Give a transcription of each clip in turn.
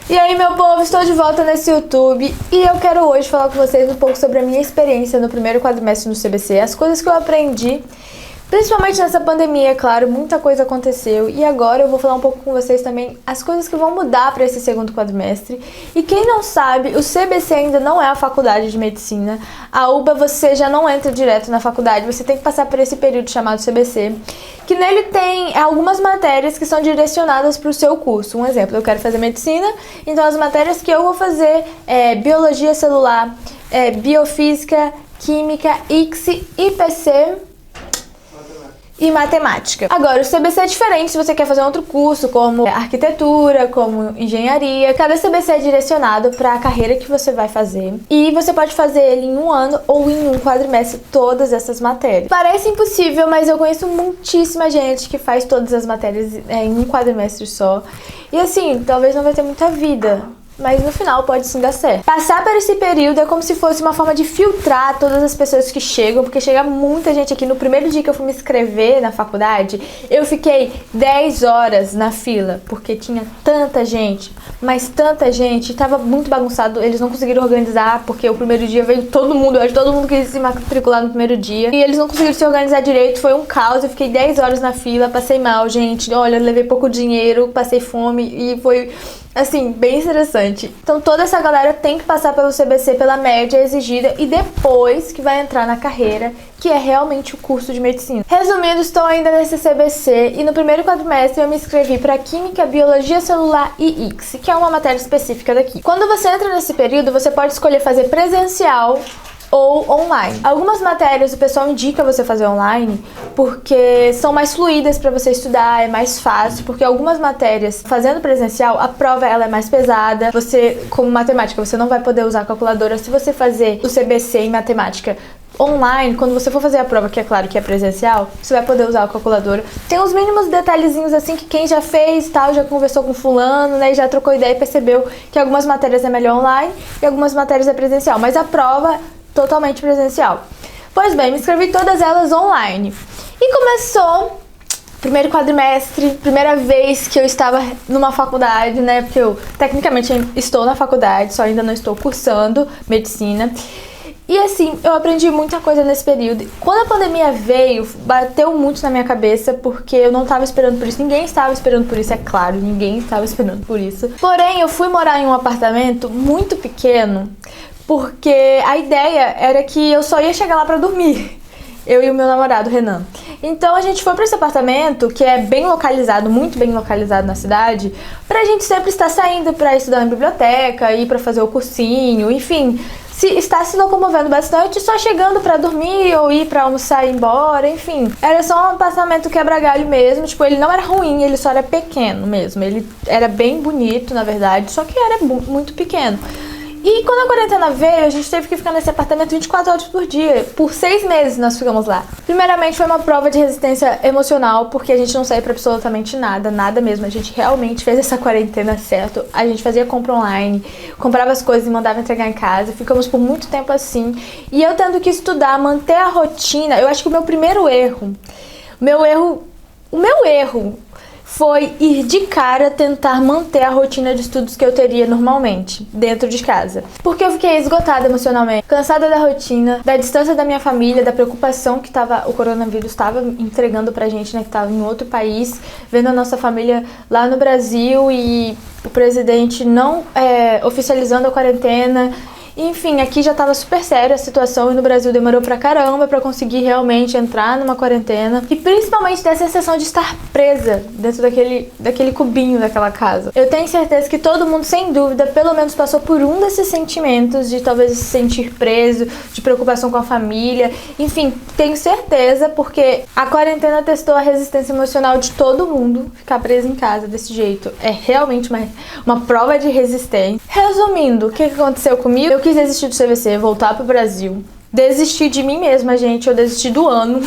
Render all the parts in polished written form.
E aí, meu povo, estou de volta nesse YouTube e eu quero hoje falar com vocês um pouco sobre a minha experiência no primeiro quadrimestre no CBC, as coisas que eu aprendi, principalmente nessa pandemia, é claro, muita coisa aconteceu e agora eu vou falar um pouco com vocês também as coisas que vão mudar para esse segundo quadrimestre. E quem não sabe, o CBC ainda não é a faculdade de medicina, a UBA você já não entra direto na faculdade, você tem que passar por esse período chamado CBC, que nele tem algumas matérias que são direcionadas para o seu curso. Um exemplo, eu quero fazer medicina, então as matérias que eu vou fazer é biologia celular, biofísica, química, ICSI, IPC e matemática. Agora, o CBC é diferente se você quer fazer outro curso, como arquitetura, como engenharia. Cada CBC é direcionado para a carreira que você vai fazer. E você pode fazer ele em um ano ou em um quadrimestre, todas essas matérias. Parece impossível, mas eu conheço muitíssima gente que faz todas as matérias em um quadrimestre só. E assim, talvez não vai ter muita vida, mas no final pode sim dar certo. Passar por esse período é como se fosse uma forma de filtrar todas as pessoas que chegam, porque chega muita gente aqui. No primeiro dia que eu fui me inscrever na faculdade, eu fiquei 10 horas na fila, porque tinha tanta gente, mas tanta gente, tava muito bagunçado, eles não conseguiram organizar, porque o primeiro dia veio todo mundo, eu acho que todo mundo quis se matricular no primeiro dia, e eles não conseguiram se organizar direito, foi um caos, eu fiquei 10 horas na fila, passei mal, gente, olha, eu levei pouco dinheiro, passei fome, e foi assim, bem estressante. Então toda essa galera tem que passar pelo CBC pela média exigida e depois que vai entrar na carreira, que é realmente o curso de medicina. Resumindo, estou ainda nesse CBC e no primeiro quadrimestre eu me inscrevi para Química, Biologia Celular e ICSI, que é uma matéria específica daqui. Quando você entra nesse período, você pode escolher fazer presencial ou online. Algumas matérias o pessoal indica você fazer online porque são mais fluídas para você estudar, é mais fácil, porque algumas matérias fazendo presencial, a prova ela é mais pesada. Você, como matemática, você não vai poder usar a calculadora. Se você fazer o CBC em matemática online, quando você for fazer a prova, que é claro que é presencial, você vai poder usar a calculadora. Tem uns mínimos detalhezinhos assim que quem já fez tal, já conversou com fulano, né, e já trocou ideia e percebeu que algumas matérias é melhor online e algumas matérias é presencial, mas a prova totalmente presencial. Pois bem, me inscrevi todas elas online. E começou primeiro quadrimestre, primeira vez que eu estava numa faculdade, né? Porque eu tecnicamente estou na faculdade, só ainda não estou cursando medicina. E assim, eu aprendi muita coisa nesse período. Quando a pandemia veio, bateu muito na minha cabeça, porque eu não estava esperando por isso. Ninguém estava esperando por isso, é claro, ninguém estava esperando por isso. Porém, eu fui morar em um apartamento muito pequeno, porque a ideia era que eu só ia chegar lá pra dormir, eu e o meu namorado, Renan. Então a gente foi pra esse apartamento, que é bem localizado, muito bem localizado na cidade, pra gente sempre estar saindo pra estudar na biblioteca, ir pra fazer o cursinho, enfim, estar se locomovendo bastante, só chegando pra dormir ou ir pra almoçar e ir embora, enfim. Era só um apartamento quebra-galho mesmo, tipo, ele não era ruim, ele só era pequeno mesmo, ele era bem bonito, na verdade, só que era muito pequeno. E quando a quarentena veio, a gente teve que ficar nesse apartamento 24 horas por dia. Por 6 meses nós ficamos lá. Primeiramente foi uma prova de resistência emocional, porque a gente não saía pra absolutamente nada, nada mesmo. A gente realmente fez essa quarentena certo. A gente fazia compra online, comprava as coisas e mandava entregar em casa. Ficamos por muito tempo assim. E eu tendo que estudar, manter a rotina. Eu acho que o meu erro foi ir de cara tentar manter a rotina de estudos que eu teria normalmente, dentro de casa. Porque eu fiquei esgotada emocionalmente, cansada da rotina, da distância da minha família, da preocupação que o coronavírus estava entregando pra gente, né, que estava em outro país, vendo a nossa família lá no Brasil e o presidente não oficializando a quarentena. Enfim, aqui já tava super séria a situação e no Brasil demorou pra caramba pra conseguir realmente entrar numa quarentena. E principalmente dessa sensação de estar presa dentro daquele cubinho daquela casa. Eu tenho certeza que todo mundo, sem dúvida, pelo menos passou por um desses sentimentos de talvez se sentir preso, de preocupação com a família. Enfim, tenho certeza, porque a quarentena testou a resistência emocional de todo mundo. Ficar preso em casa desse jeito é realmente uma prova de resistência. Resumindo, o que aconteceu comigo? Eu quis desistir do CBC, voltar pro Brasil. Desisti de mim mesma, gente. Eu desisti do ano.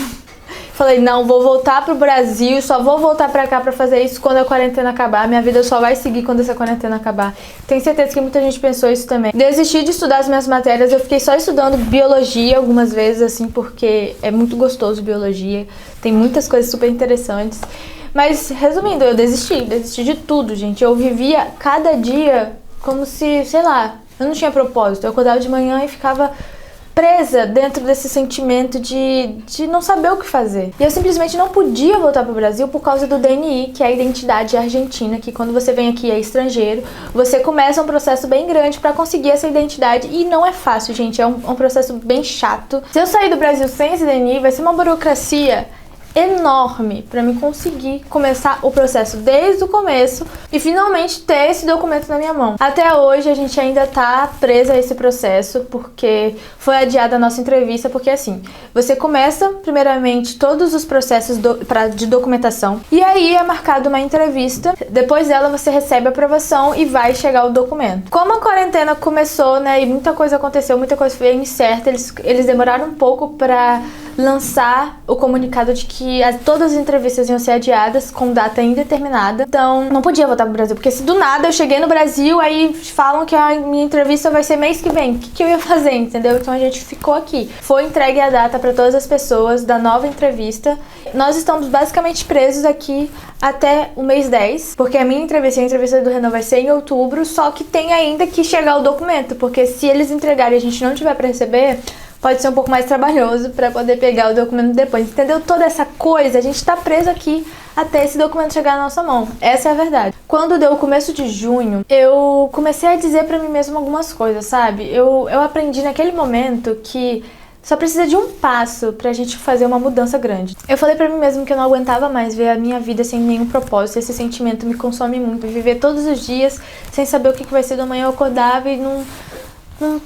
Falei, não, vou voltar pro Brasil, só vou voltar pra cá pra fazer isso quando a quarentena acabar. Minha vida só vai seguir quando essa quarentena acabar. Tenho certeza que muita gente pensou isso também. Desisti de estudar as minhas matérias, eu fiquei só estudando biologia algumas vezes, assim, porque é muito gostoso biologia. Tem muitas coisas super interessantes. Mas, resumindo, eu desisti de tudo, gente. Eu vivia cada dia como se, sei lá, eu não tinha propósito. Eu acordava de manhã e ficava presa dentro desse sentimento de não saber o que fazer. E eu simplesmente não podia voltar pro Brasil por causa do DNI, que é a identidade argentina, que quando você vem aqui é estrangeiro, você começa um processo bem grande para conseguir essa identidade e não é fácil, gente, é um processo bem chato. Se eu sair do Brasil sem esse DNI, vai ser uma burocracia enorme para mim conseguir começar o processo desde o começo e finalmente ter esse documento na minha mão. Até hoje a gente ainda tá presa a esse processo porque foi adiada a nossa entrevista, porque assim, você começa primeiramente todos os processos de documentação e aí é marcada uma entrevista, depois dela você recebe a aprovação e vai chegar o documento. Como a quarentena começou, né, e muita coisa aconteceu, muita coisa foi incerta, eles demoraram um pouco para lançar o comunicado de que todas as entrevistas iam ser adiadas com data indeterminada. Então, não podia voltar pro Brasil, porque se do nada eu cheguei no Brasil, aí falam que a minha entrevista vai ser mês que vem, o que eu ia fazer, entendeu? Então a gente ficou aqui. Foi entregue a data para todas as pessoas da nova entrevista. Nós estamos basicamente presos aqui até o mês 10, porque a minha entrevista e a entrevista do Renan vai ser em outubro, só que tem ainda que chegar o documento, porque se eles entregarem e a gente não tiver para receber, pode ser um pouco mais trabalhoso para poder pegar o documento depois, entendeu? Toda essa coisa, a gente tá preso aqui até esse documento chegar na nossa mão. Essa é a verdade. Quando deu o começo de junho, eu comecei a dizer para mim mesma algumas coisas, sabe? Eu aprendi naquele momento que só precisa de um passo pra gente fazer uma mudança grande. Eu falei pra mim mesma que eu não aguentava mais ver a minha vida sem nenhum propósito. Esse sentimento me consome muito. Viver todos os dias sem saber o que vai ser do amanhã. Eu acordava e não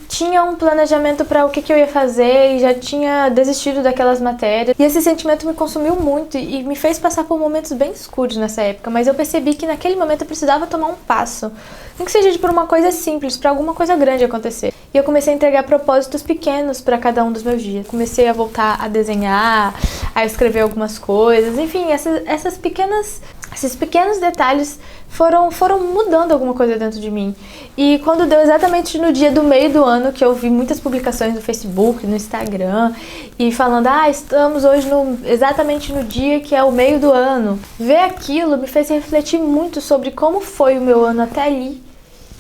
tinha um planejamento para o que eu ia fazer e já tinha desistido daquelas matérias. E esse sentimento me consumiu muito e me fez passar por momentos bem escuros nessa época, mas eu percebi que naquele momento eu precisava tomar um passo. Nem que seja por uma coisa simples, para alguma coisa grande acontecer. E eu comecei a entregar propósitos pequenos para cada um dos meus dias. Comecei a voltar a desenhar, a escrever algumas coisas, enfim, esses pequenos detalhes foram mudando alguma coisa dentro de mim. E quando deu exatamente no dia do meio do ano, que eu vi muitas publicações no Facebook, no Instagram, e falando, estamos hoje exatamente no dia que é o meio do ano. Ver aquilo me fez refletir muito sobre como foi o meu ano até ali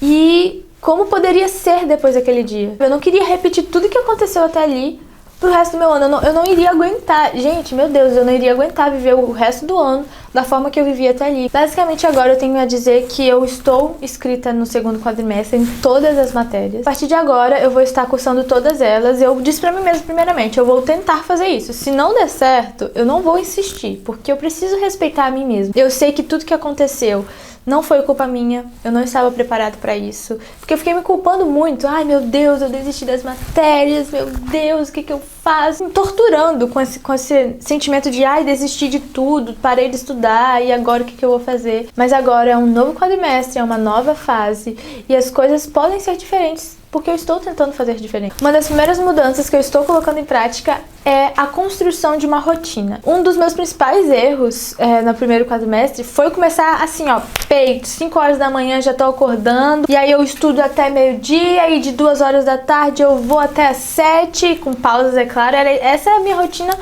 e como poderia ser depois daquele dia. Eu não queria repetir tudo que aconteceu até ali pro resto do meu ano. Eu não iria aguentar. Gente, meu Deus, eu não iria aguentar viver o resto do ano da forma que eu vivia até ali. Basicamente, agora eu tenho a dizer que eu estou inscrita no segundo quadrimestre em todas as matérias. A partir de agora, eu vou estar cursando todas elas. Eu disse pra mim mesma, primeiramente, eu vou tentar fazer isso. Se não der certo, eu não vou insistir, porque eu preciso respeitar a mim mesma. Eu sei que tudo que aconteceu não foi culpa minha, eu não estava preparada para isso, porque eu fiquei me culpando muito. Ai, meu Deus, eu desisti das matérias, meu Deus, o que eu faço? Me torturando com esse sentimento de, desisti de tudo, parei de estudar e agora o que eu vou fazer? Mas agora é um novo quadrimestre, é uma nova fase e as coisas podem ser diferentes, porque eu estou tentando fazer diferente. Uma das primeiras mudanças que eu estou colocando em prática é a construção de uma rotina. Um dos meus principais erros no primeiro quadrimestre foi começar assim, peito, 5 horas da manhã já tô acordando, e aí eu estudo até meio-dia, e de 2 horas da tarde eu vou até às 7, com pausas, é claro. Essa é a minha rotina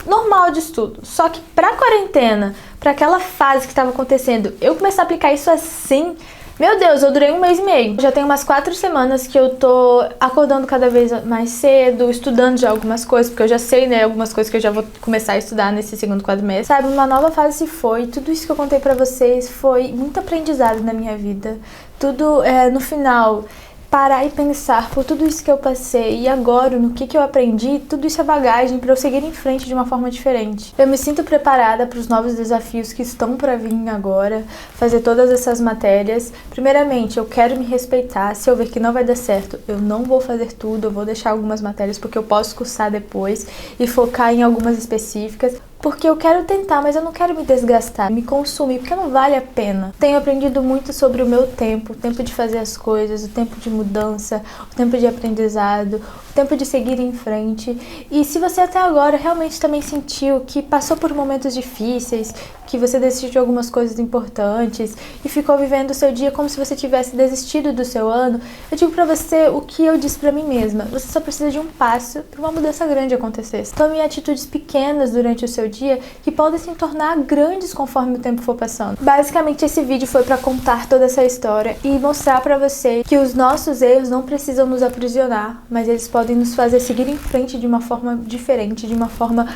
normal de estudo. Só que pra quarentena, pra aquela fase que estava acontecendo, eu comecei a aplicar isso assim. Meu Deus, eu durei 1 mês e meio. Já tem umas 4 semanas que eu tô acordando cada vez mais cedo, estudando já algumas coisas, porque eu já sei, né, algumas coisas que eu já vou começar a estudar nesse segundo quadrimestre. Sabe, uma nova fase se foi. Tudo isso que eu contei pra vocês foi muito aprendizado na minha vida. Tudo, no final, parar e pensar por tudo isso que eu passei e agora no que eu aprendi, tudo isso é bagagem para eu seguir em frente de uma forma diferente. Eu me sinto preparada para os novos desafios que estão para vir agora, fazer todas essas matérias. Primeiramente, eu quero me respeitar. Se eu ver que não vai dar certo, eu não vou fazer tudo, eu vou deixar algumas matérias porque eu posso cursar depois e focar em algumas específicas. Porque eu quero tentar, mas eu não quero me desgastar, me consumir, porque não vale a pena. Tenho aprendido muito sobre o meu tempo, o tempo de fazer as coisas, o tempo de mudança, o tempo de aprendizado, o tempo de seguir em frente. E se você até agora realmente também sentiu que passou por momentos difíceis, que você desistiu de algumas coisas importantes e ficou vivendo o seu dia como se você tivesse desistido do seu ano, eu digo pra você o que eu disse pra mim mesma. Você só precisa de um passo pra uma mudança grande acontecer. Tome atitudes pequenas durante o seu a dia que podem se tornar grandes conforme o tempo for passando. Basicamente, esse vídeo foi para contar toda essa história e mostrar para você que os nossos erros não precisam nos aprisionar, mas eles podem nos fazer seguir em frente de uma forma diferente, de uma forma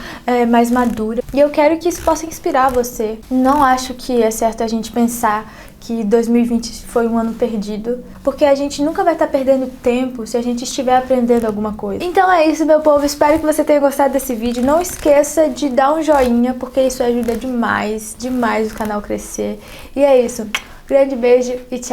mais madura. E eu quero que isso possa inspirar você. Não acho que é certo a gente pensar que 2020 foi um ano perdido, porque a gente nunca vai estar perdendo tempo se a gente estiver aprendendo alguma coisa. Então é isso, meu povo, espero que você tenha gostado desse vídeo. Não esqueça de dar um joinha, porque isso ajuda demais, demais o canal crescer. E é isso, grande beijo e tchau!